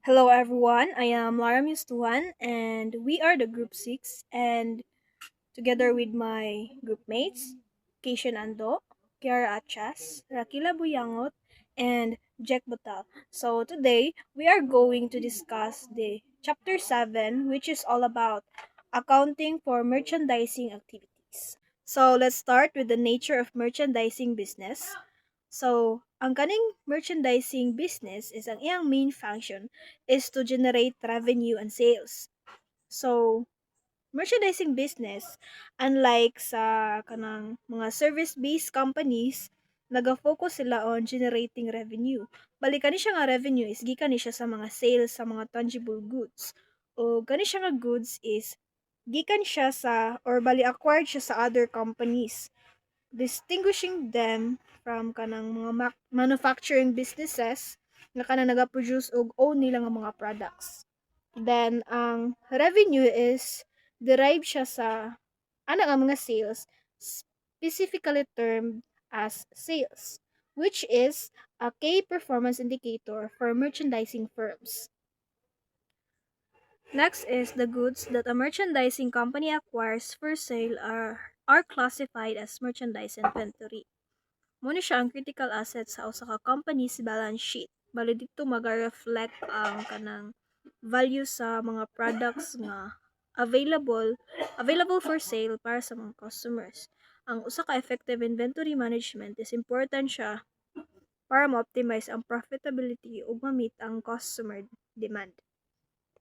Hello everyone, I am Lara Mustuan and we are the group 6 and together with my group mates, Keishan Ando, Kiara Achas, Rakila Buyangot, and Jack Batal. So today we are going to discuss the chapter 7 which is all about accounting for merchandising activities. So let's start with the nature of merchandising business. So, ang kaning merchandising business is ang iyang main function is to generate revenue and sales. So, merchandising business, unlike sa kanang mga service-based companies, naga-focus sila on generating revenue. Bali kani siya nga revenue is gikan ni siya sa mga sales sa mga tangible goods. O kani siya nga goods is gikan siya sa or bali acquired siya sa other companies, distinguishing them from kanang mga manufacturing businesses nga kanang naga-produce og own nila nga mga products. Then, ang revenue is derived siya sa nga mga sales, specifically termed as sales, which is a key performance indicator for merchandising firms. Next is the goods that a merchandising company acquires for sale are classified as merchandise inventory. Muna siya ang critical asset sa usa ka company's balance sheet. Bali dito maga-reflect ang kanang value sa mga products nga available for sale para sa mga customers. Ang usa ka effective inventory management is important siya para ma-optimize ang profitability ug ma-meet ang customer demand.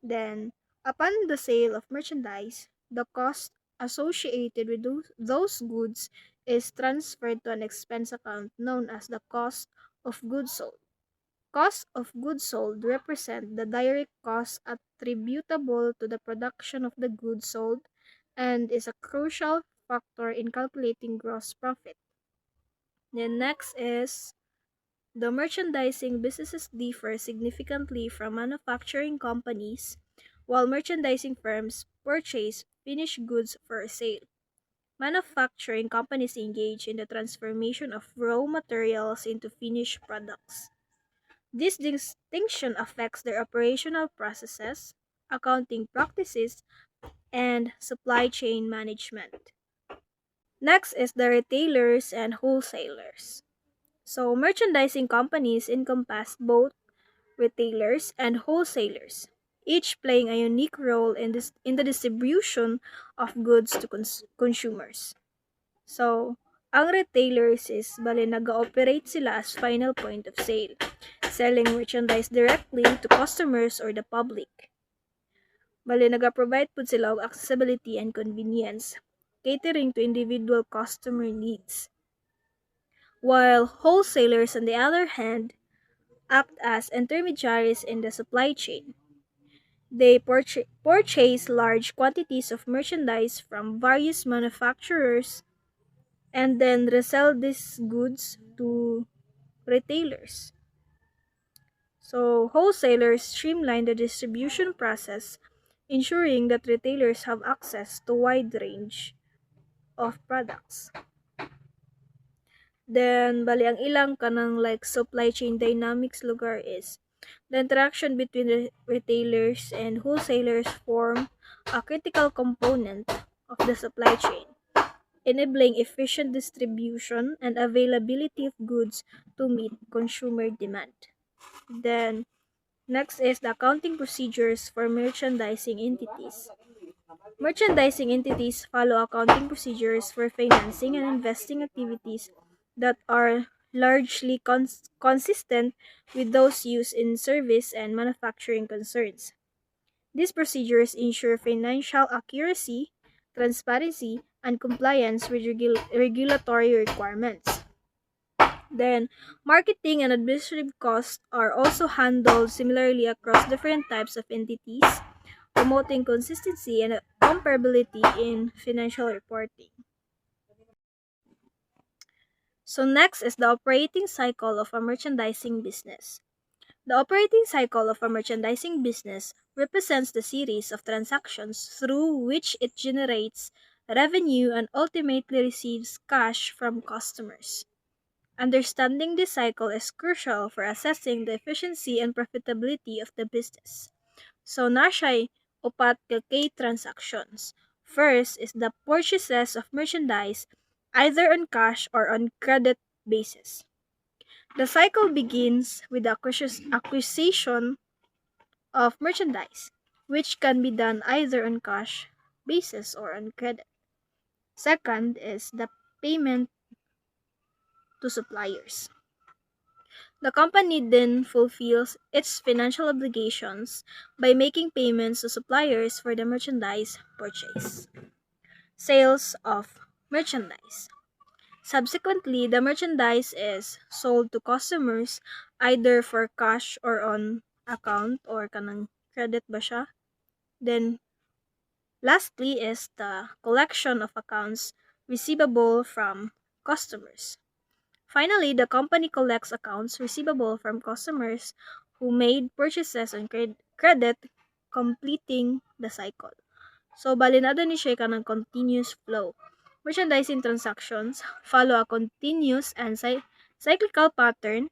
Then, upon the sale of merchandise, the cost associated with those goods is transferred to an expense account known as the cost of goods sold. Cost of goods sold represent the direct cost attributable to the production of the goods sold and is a crucial factor in calculating gross profit. Then next is the merchandising businesses differ significantly from manufacturing companies, while merchandising firms purchase finished goods for sale. Manufacturing companies engage in the transformation of raw materials into finished products. This distinction affects their operational processes, accounting practices, and supply chain management. Next is the retailers and wholesalers. So, merchandising companies encompass both retailers and wholesalers, each playing a unique role in the distribution of goods to consumers. So, ang retailers is bali nag-ooperate sila as final point of sale, selling merchandise directly to customers or the public. Bali nag-provide pud sila og accessibility and convenience, catering to individual customer needs. While wholesalers, on the other hand, act as intermediaries in the supply chain. They purchase large quantities of merchandise from various manufacturers and then resell these goods to retailers. So, wholesalers streamline the distribution process, ensuring that retailers have access to wide range of products. Then, bali ang ilang kanang like supply chain dynamics lugar is the interaction between the retailers and wholesalers form a critical component of the supply chain, enabling efficient distribution and availability of goods to meet consumer demand. Then, next is the accounting procedures for merchandising entities. Merchandising entities follow accounting procedures for financing and investing activities that are largely consistent with those used in service and manufacturing concerns. These procedures ensure financial accuracy, transparency, and compliance with regulatory requirements. Then, marketing and administrative costs are also handled similarly across different types of entities, promoting consistency and comparability in financial reporting. So next is the operating cycle of a merchandising business. The operating cycle of a merchandising business represents the series of transactions through which it generates revenue and ultimately receives cash from customers. Understanding this cycle is crucial for assessing the efficiency and profitability of the business. So na siya'y upat ka kay transactions. First is the purchases of merchandise either on cash or on credit basis. The cycle begins with the acquisition of merchandise, which can be done either on cash basis or on credit. Second is the payment to suppliers. The company then fulfills its financial obligations by making payments to suppliers for the merchandise purchase. Sales of merchandise. Subsequently, the merchandise is sold to customers either for cash or on account or kanang credit ba siya. Then, lastly is the collection of accounts receivable from customers. Finally, the company collects accounts receivable from customers who made purchases on credit, completing the cycle. So, balinado ni siya ka ng continuous flow. Merchandising transactions follow a continuous and cyclical pattern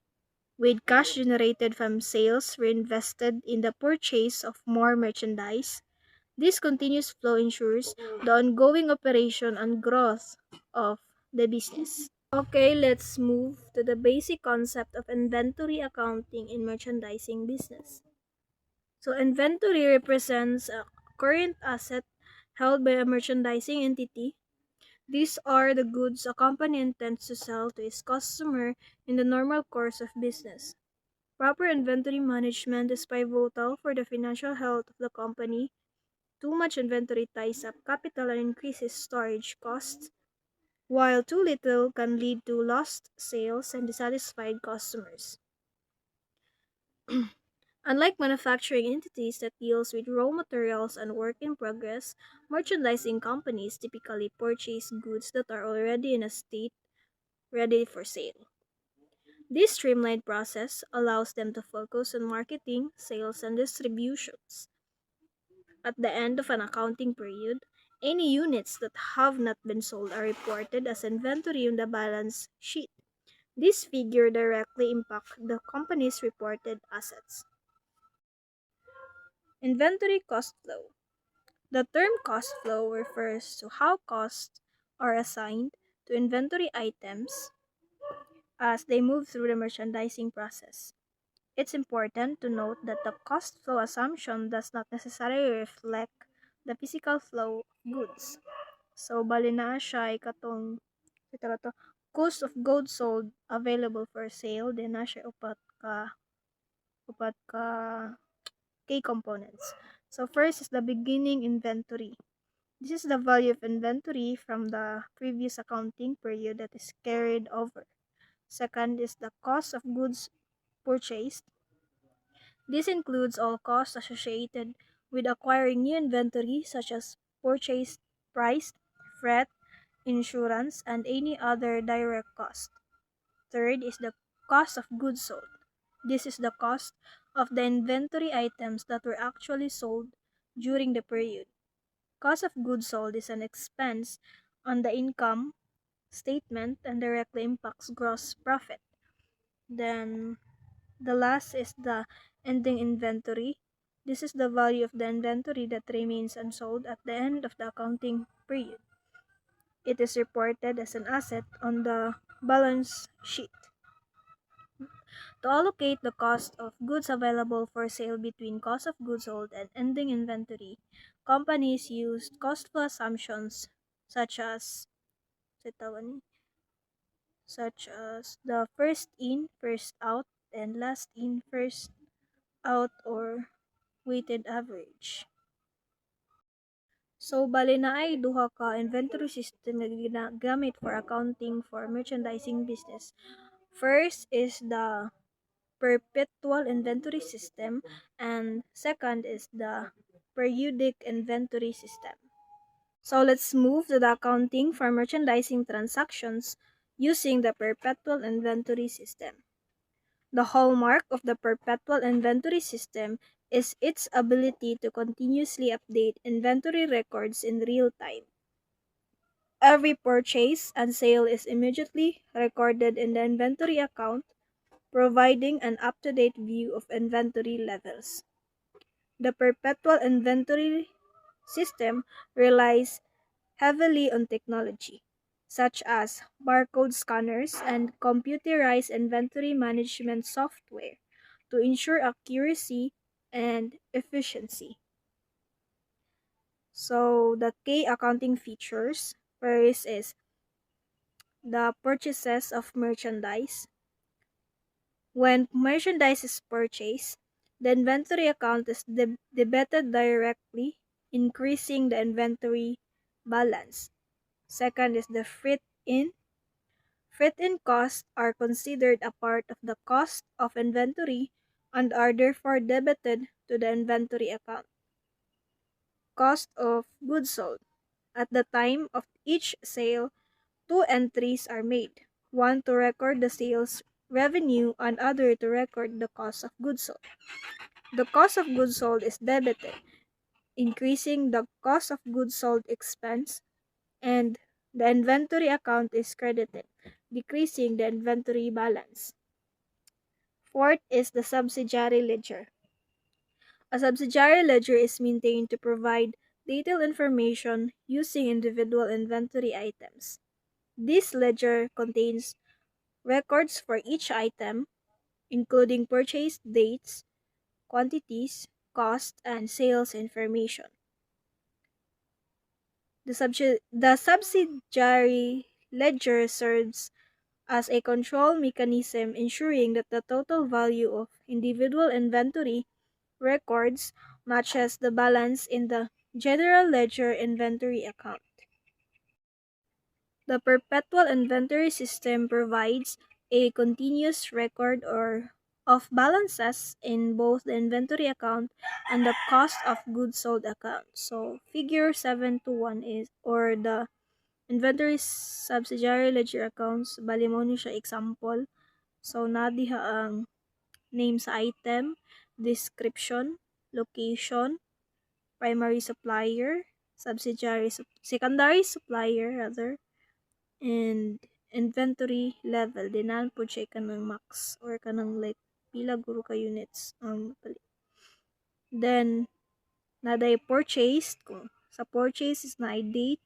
with cash generated from sales reinvested in the purchase of more merchandise. This continuous flow ensures the ongoing operation and growth of the business. Okay, let's move to the basic concept of inventory accounting in merchandising business. So, inventory represents a current asset held by a merchandising entity. These are the goods a company intends to sell to its customer in the normal course of business. Proper inventory management is pivotal for the financial health of the company. Too much inventory ties up capital and increases storage costs, while too little can lead to lost sales and dissatisfied customers. Unlike manufacturing entities that deals with raw materials and work in progress, merchandising companies typically purchase goods that are already in a state ready for sale. This streamlined process allows them to focus on marketing, sales, and distributions. At the end of an accounting period, any units that have not been sold are reported as inventory on the balance sheet. This figure directly impacts the company's reported assets. Inventory cost flow. The term cost flow refers to how costs are assigned to inventory items as they move through the merchandising process. It's important to note that the cost flow assumption does not necessarily reflect the physical flow of goods. So, bali na siya ay katong ito na to, cost of goods sold available for sale, then na siya upat ka key components. So, first is the beginning inventory. This is the value of inventory from the previous accounting period that is carried over. Second is the cost of goods purchased. This includes all costs associated with acquiring new inventory such as purchase price, freight, insurance, and any other direct cost. Third is the cost of goods sold. This is the cost of the inventory items that were actually sold during the period. Cost of goods sold is an expense on the income statement and directly impacts gross profit. Then the last is the ending inventory. This is the value of the inventory that remains unsold at the end of the accounting period. It is reported as an asset on the balance sheet. To allocate the cost of goods available for sale between cost of goods sold and ending inventory, companies used cost flow assumptions such as the first in, first out, and last in, first out or weighted average. So, bali na ay duha ka inventory system na ginagamit for accounting for merchandising business. First is the perpetual inventory system, and second is the periodic inventory system. So, let's move to the accounting for merchandising transactions using the perpetual inventory system. The hallmark of the perpetual inventory system is its ability to continuously update inventory records in real time. Every purchase and sale is immediately recorded in the inventory account, providing an up-to-date view of inventory levels. The perpetual inventory system relies heavily on technology, such as barcode scanners and computerized inventory management software to ensure accuracy and efficiency. So the key accounting features first is the purchases of merchandise. When merchandise is purchased, the inventory account is debited directly, increasing the inventory balance. Second is the freight in. Freight in costs are considered a part of the cost of inventory and are therefore debited to the inventory account. Cost of goods sold. At the time of each sale, two entries are made, one to record the sales revenue and other to record the cost of goods sold. The cost of goods sold is debited, increasing the cost of goods sold expense, and the inventory account is credited, decreasing the inventory balance. Fourth is the subsidiary ledger. A subsidiary ledger is maintained to provide detailed information using individual inventory items. This ledger contains records for each item, including purchase dates, quantities, cost, and sales information. The subsidiary ledger serves as a control mechanism ensuring that the total value of individual inventory records matches the balance in the general ledger inventory account. The perpetual inventory system provides a continuous record of balances in both the inventory account and the cost of goods sold account. So figure 721 is or the inventory subsidiary ledger accounts, bali mo ni siya example. So na diha ang name sa item, description, location, primary supplier, secondary supplier rather, and inventory level. Dinan po siya kanang max or kanang like pila guro ka units then naday purchased kung sa purchase is na date,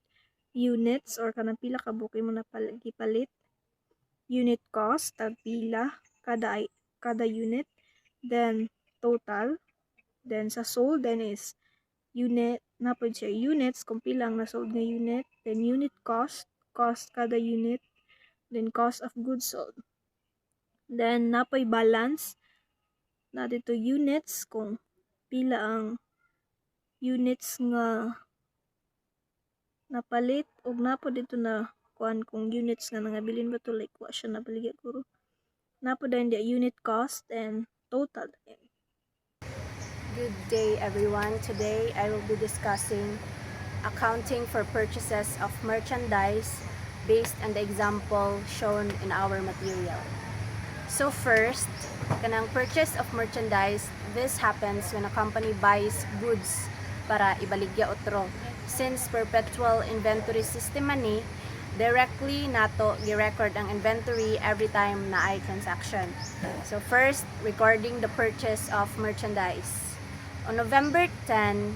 units or kanang pila ka buki mo na gipalit, unit cost tag pila kada unit, then total, then sa sold then is unit na po siya units kung pilang na sold nga unit, then unit cost kada unit, then cost of goods sold, then napoy balance na dito units kung pila ang units nga napalit og napo dito na kuan kung units nga nangabilin ba to like wa siya nabaligya guro napo din the unit cost and total. Good day everyone. Today I will be discussing accounting for purchases of merchandise based on the example shown in our material. So first, kanang purchase of merchandise, this happens when a company buys goods para ibaligya otro. Since perpetual inventory system man directly nato gi-record ang inventory every time na ay transaction. So first, recording the purchase of merchandise. On November 10,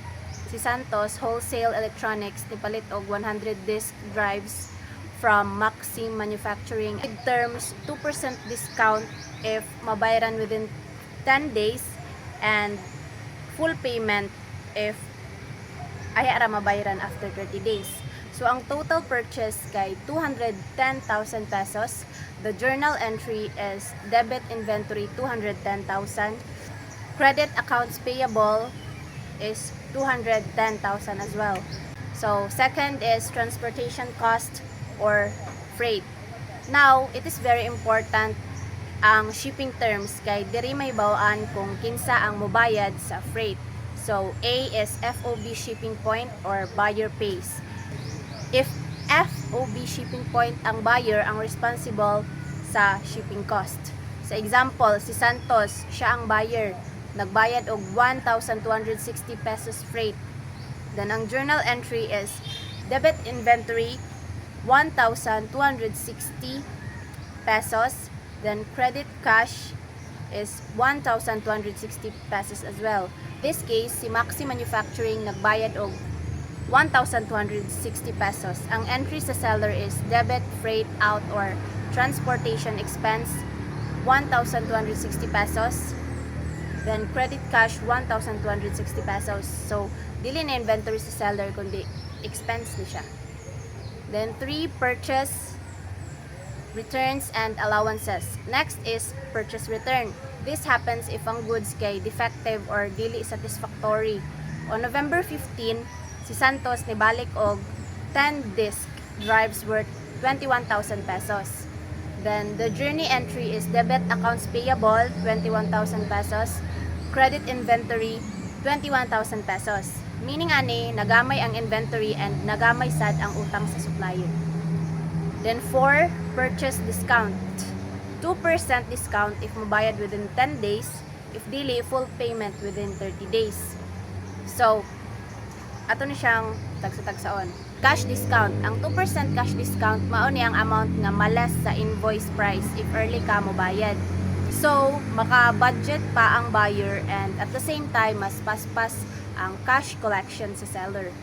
si Santos Wholesale Electronics nipalit og 100 disk drives from Maxim Manufacturing. In terms, 2% discount if mabayaran within 10 days and full payment if ay ara mabayaran after 30 days. So ang total purchase kay 210,000 pesos. The journal entry is debit inventory 210,000. Credit accounts payable is 210,000 as well. So second is transportation cost or freight. Now, it is very important ang shipping terms kay diri may bawaan kung kinsa ang mobayad sa freight. So A is FOB shipping point or buyer pays. If FOB shipping point ang buyer ang responsible sa shipping cost. Sa example, si Santos, siya ang buyer. Nagbayad og 1,260 pesos freight. Then ang journal entry is debit inventory 1,260 pesos. Then credit cash is 1,260 pesos as well. This case, si Maxi Manufacturing nagbayad og 1,260 pesos. Ang entry sa seller is debit, freight out, or transportation expense, 1,260 pesos. Then credit cash, 1,260 pesos. So, dili na inventory sa seller, kundi expense ni siya. Then 3, purchase, returns, and allowances. Next is purchase return. This happens if ang goods kay defective or dili satisfactory. On November 15, si Santos nibalik og 10 disc drives worth 21,000 pesos. Then the journey entry is debit accounts payable 21,000 pesos, credit inventory 21,000 pesos. Meaning ani nagamay ang inventory and nagamay sad ang utang sa supplier. Then 4, purchase discount. 2% discount if mabayad within 10 days, if dili, full payment within 30 days. So, ato ni siyang tagsa-tagsaon. Cash discount. Ang 2% cash discount, mao ni ang amount nga malas sa invoice price if early ka mo bayad. So, maka-budget pa ang buyer and at the same time, mas paspas ang cash collection sa seller.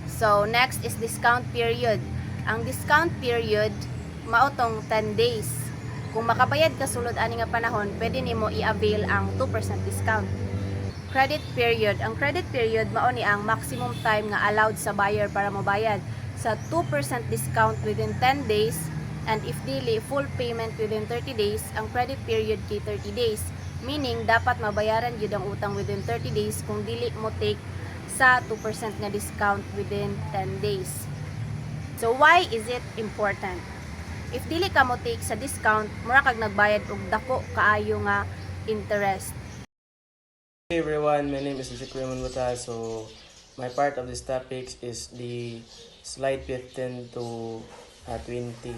So, next is discount period. Ang discount period, mao tong 10 days. Kung makabayad ka sulod ani nga panahon, pwede nimo i-avail ang 2% discount. Credit period. Ang credit period mao ni ang maximum time nga allowed sa buyer para mabayad sa 2% discount within 10 days and if dili full payment within 30 days, ang credit period kay 30 days. Meaning dapat mabayaran gyud ang utang within 30 days kung dili mo take sa 2% nga discount within 10 days. So why is it important? If dili ka mo take sa discount, mura kag nagbayad og dako kaayo nga interest. Hey everyone, my name is Ezekiel Buta. So my part of this topic is the slide 15 to 20.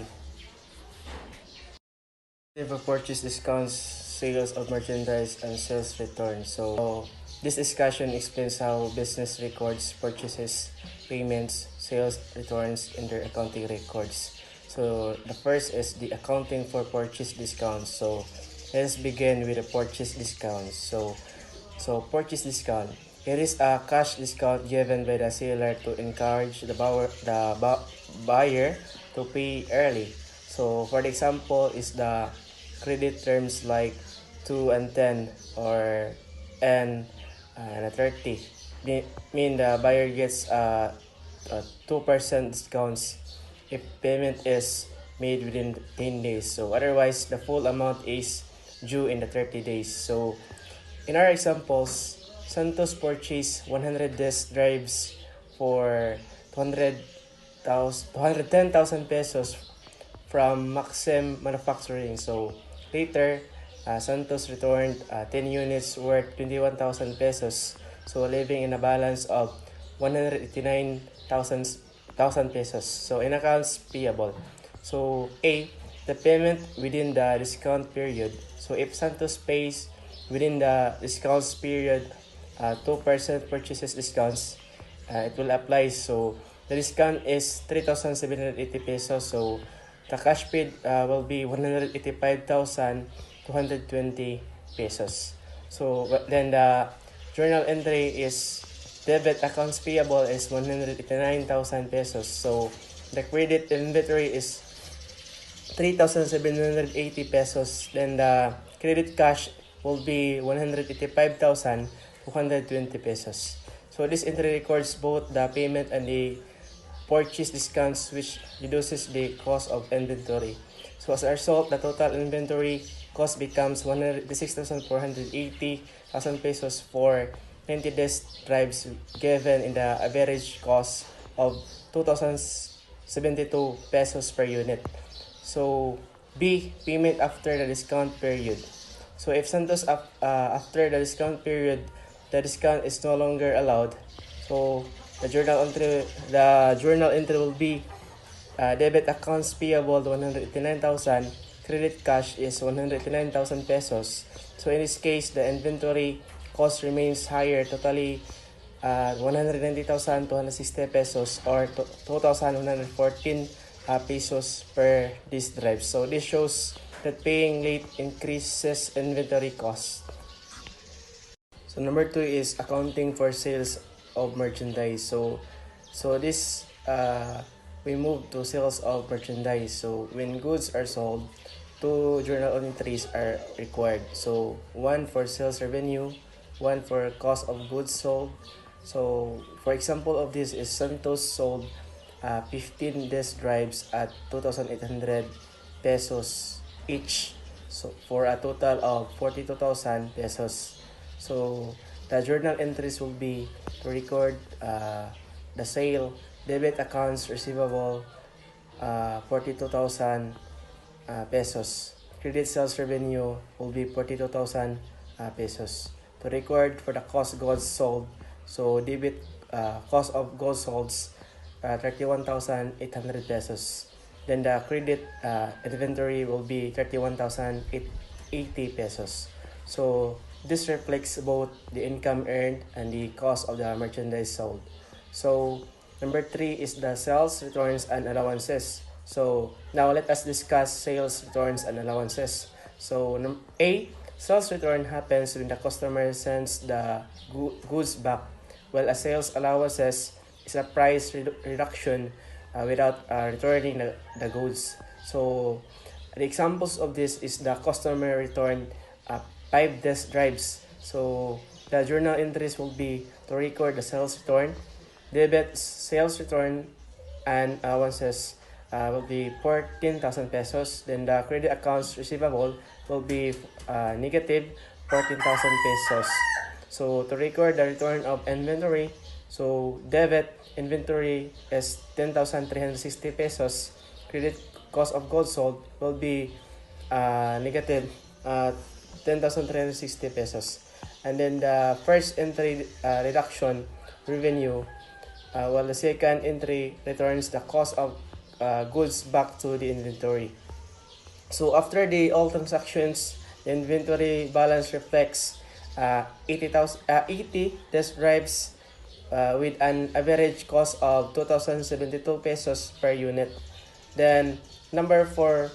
For purchase discounts, sales of merchandise, and sales return. So this discussion explains how business records purchases, payments, sales returns, and their accounting records. So the first is the accounting for purchase discounts. So let's begin with the purchase discounts. So purchase discount. It is a cash discount given by the seller to encourage the buyer to pay early. So for the example is the credit terms like 2 and 10 or and 30. Mean the buyer gets 2% discounts if payment is made within 10 days. So otherwise, the full amount is due in the 30 days. So in our examples, Santos purchased 100 disk drives for 210,000 pesos from Maxim Manufacturing. So later, Santos returned 10 units worth 21,000 pesos. So leaving in a balance of 189,000 pesos. So in accounts payable. So A, the payment within the discount period. So if Santos pays within the discounts period 2% purchases discounts, it will apply. So the discount is 3,780 pesos. So the cash paid will be 185,220 pesos. So then the journal entry is debit accounts payable is 189,000 pesos. So the credit inventory is 3,780 pesos. Then the credit cash will be 185,220 pesos. So this entry records both the payment and the purchase discounts, which reduces the cost of inventory. So as a result, the total inventory cost becomes 106,480,000 pesos for 20 disk drives, given in the average cost of 2,072 pesos per unit. So B, payment after the discount period. So if Santos after the discount period, the discount is no longer allowed. So the journal entry will be debit accounts payable 189,000, credit cash is 189,000 pesos. So in this case, the inventory cost remains higher, totally 190,260 pesos or 2,114 pesos per disk drive. So this shows that paying late increases inventory cost. So number two is accounting for sales of merchandise. So this we move to sales of merchandise. So when goods are sold, two journal entries are required. So one for sales revenue, one for cost of goods sold. So for example of this is Santos sold 15 disk drives at 2,800 pesos each. So for a total of 42,000 pesos. So the journal entries will be to record the sale, debit accounts receivable 42,000 pesos. Credit sales revenue will be 42,000 pesos. To record for the cost goods sold, so debit cost of goods sold 31,800 pesos. Then the credit inventory will be 31,880 pesos. So this reflects both the income earned and the cost of the merchandise sold. So number three is the sales returns and allowances. So now let us discuss sales returns and allowances. So A, sales return happens when the customer sends the goods back, while a sales allowances is a price reduction without returning the goods. So the examples of this is the customer returned 5 desk drives. So the journal entries will be to record the sales return, debit sales return, and allowances will be 14,000 pesos. Then the credit accounts receivable will be negative 14,000 pesos. So to record the return of inventory, so debit inventory is 10,360 pesos. Credit cost of goods sold will be negative 10,360 pesos. And then the first entry reduction revenue, while the second entry returns the cost of goods back to the inventory. So after all transactions, the inventory balance reflects 80 test drives with an average cost of 2,072 pesos per unit. Then number 4,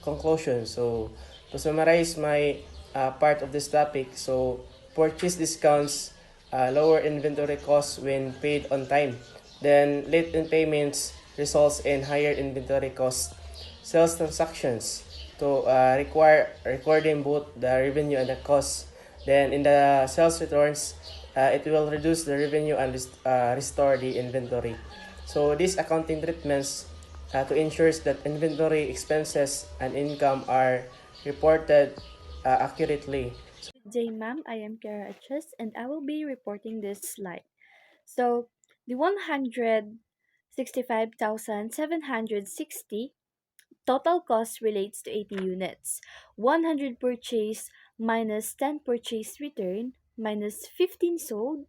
conclusion. So to summarize my part of this topic, so purchase discounts lower inventory costs when paid on time. Then late in payments results in higher inventory costs. Sales transactions to require recording both the revenue and the cost. Then in the sales returns, it will reduce the revenue and restore the inventory. So these accounting treatments to ensure that inventory expenses and income are reported accurately. Good day, ma'am. I am Kara Etches, and I will be reporting this slide. So, the 165,760 total cost relates to 80 units. 100 purchase minus 10 purchase return minus 15 sold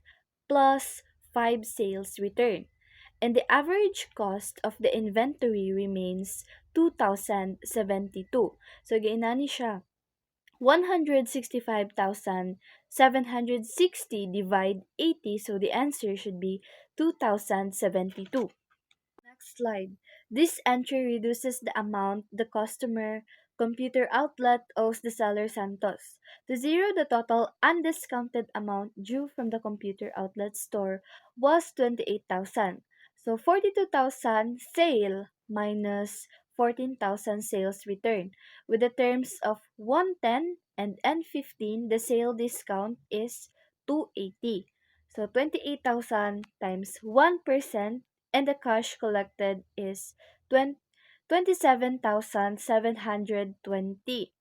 plus 5 sales return. And the average cost of the inventory remains 2,072. So, gainani siya. 165,760 divide 80, so the answer should be 2,072. Next slide. This entry reduces the amount the customer computer outlet owes the seller Santos. To zero, the total undiscounted amount due from the computer outlet store was 28,000. So 42,000 sale minus 14,000 sales return. With the terms of 110 and N15, the sale discount is 280. So 28,000 times 1%, and the cash collected is 27,720.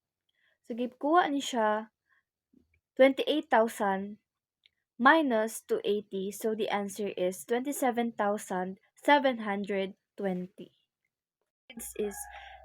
So, gikuha ni siya 28,000 minus 280. So, the answer is 27,720. Next is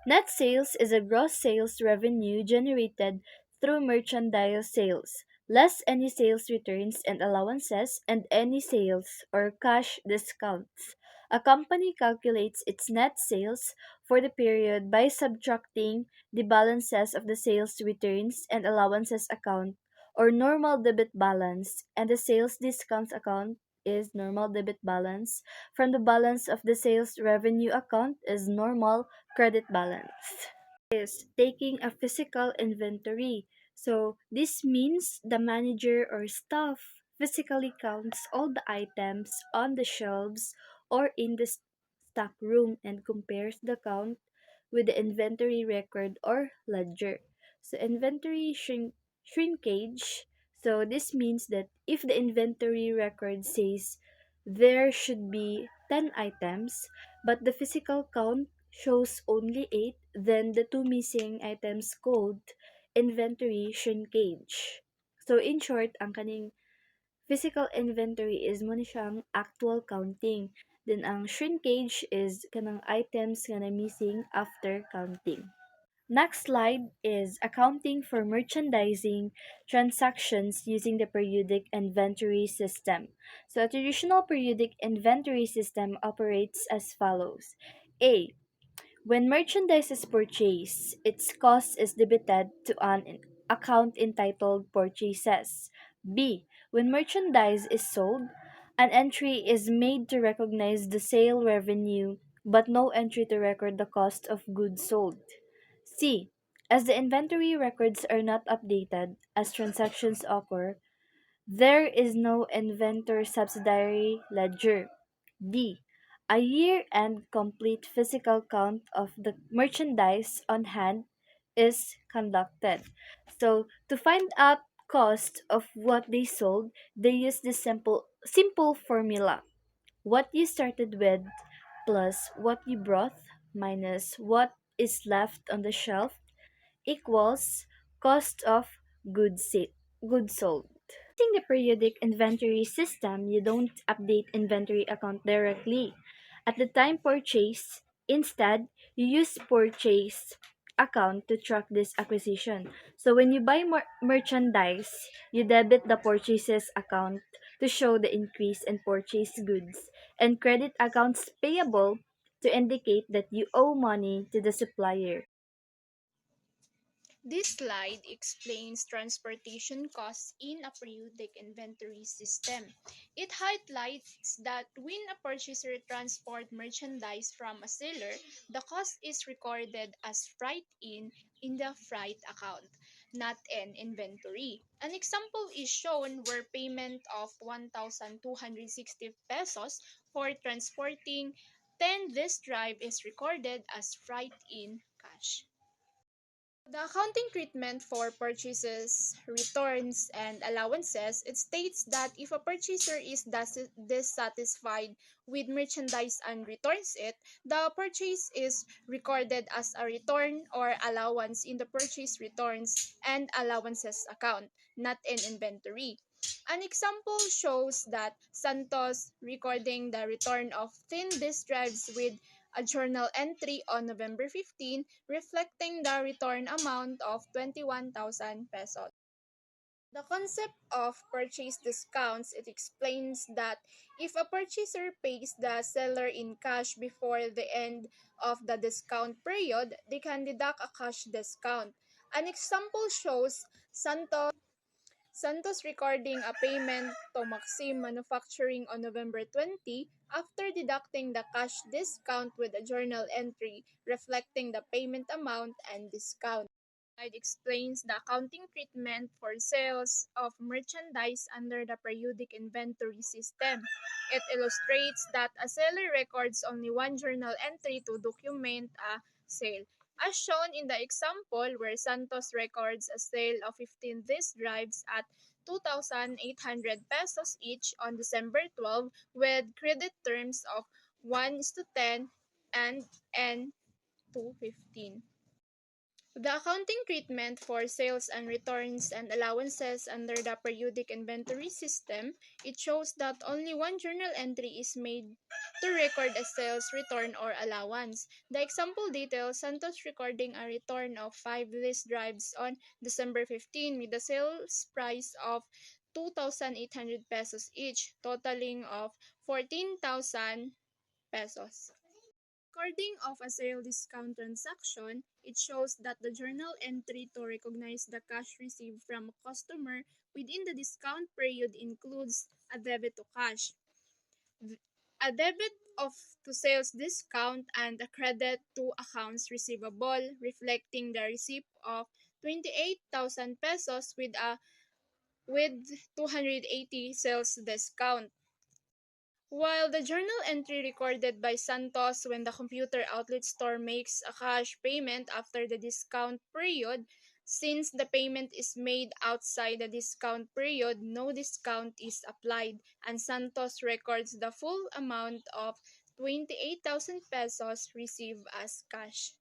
net sales is a gross sales revenue generated through merchandise sales, less any sales returns and allowances and any sales or cash discounts. A company calculates its net sales for the period by subtracting the balances of the sales returns and allowances account or normal debit balance, and the sales discounts account is normal debit balance. From the balance of the sales revenue account is normal credit balance. Is taking a physical inventory. So this means the manager or staff physically counts all the items on the shelves or in the stock room and compares the count with the inventory record or ledger. So inventory shrinkage. So this means that if the inventory record says there should be 10 items, but the physical count shows only 8, then the two missing items called inventory shrinkage. So in short, ang kaning physical inventory is mo ni siyang actual counting. Then ang shrinkage is kanang items nga na missing after counting. Next slide is accounting for merchandising transactions using the periodic inventory system. So a traditional periodic inventory system operates as follows. A. When merchandise is purchased, its cost is debited to an account entitled purchases. B. When merchandise is sold, an entry is made to recognize the sale revenue, but no entry to record the cost of goods sold. C. As the inventory records are not updated as transactions occur, there is no inventor subsidiary ledger. D. A year-end complete physical count of the merchandise on hand is conducted. So to find out cost of what they sold, they use this simple formula. What you started with plus what you brought minus what is left on the shelf equals cost of goods sold. Using the periodic inventory system, you don't update inventory account directly. At the time purchase, instead, you use purchase account to track this acquisition. So when you buy merchandise, you debit the purchases account to show the increase in purchased goods and credit accounts payable to indicate that you owe money to the supplier. This slide explains transportation costs in a periodic inventory system. It highlights that when a purchaser transports merchandise from a seller, the cost is recorded as freight in the freight account, not an inventory. An example is shown where payment of 1,260 pesos for transporting 10 disk drive is recorded as freight in cash. The accounting treatment for purchases, returns, and allowances, it states that if a purchaser is dissatisfied with merchandise and returns it, the purchase is recorded as a return or allowance in the purchase returns and allowances account, not an inventory. An example shows that Santos recording the return of thin disk drives with a journal entry on November 15 reflecting the return amount of 21,000 pesos. The concept of purchase discounts, it explains that if a purchaser pays the seller in cash before the end of the discount period, they can deduct a cash discount. An example shows Santos recording a payment to Maxim Manufacturing on November 20 after deducting the cash discount with a journal entry reflecting the payment amount and discount. It explains the accounting treatment for sales of merchandise under the periodic inventory system. It illustrates that a seller records only one journal entry to document a sale. As shown in the example where Santos records a sale of 15 disk drives at 2,800 pesos each on December 12 with credit terms of 1:10 and N to 15. The accounting treatment for sales and returns and allowances under the periodic inventory system, it shows that only one journal entry is made to record a sales return or allowance. The example details Santos recording a return of 5 disk drives on December 15 with a sales price of 2,800 pesos each, totaling of 14,000 pesos. recording of a sale discount transaction, it shows that the journal entry to recognize the cash received from a customer within the discount period includes a debit to cash, a debit of to sales discount, and a credit to accounts receivable, reflecting the receipt of 28,000 pesos with 280 sales discount. While the journal entry recorded by Santos when the computer outlet store makes a cash payment after the discount period, since the payment is made outside the discount period, no discount is applied, and Santos records the full amount of 28,000 pesos received as cash.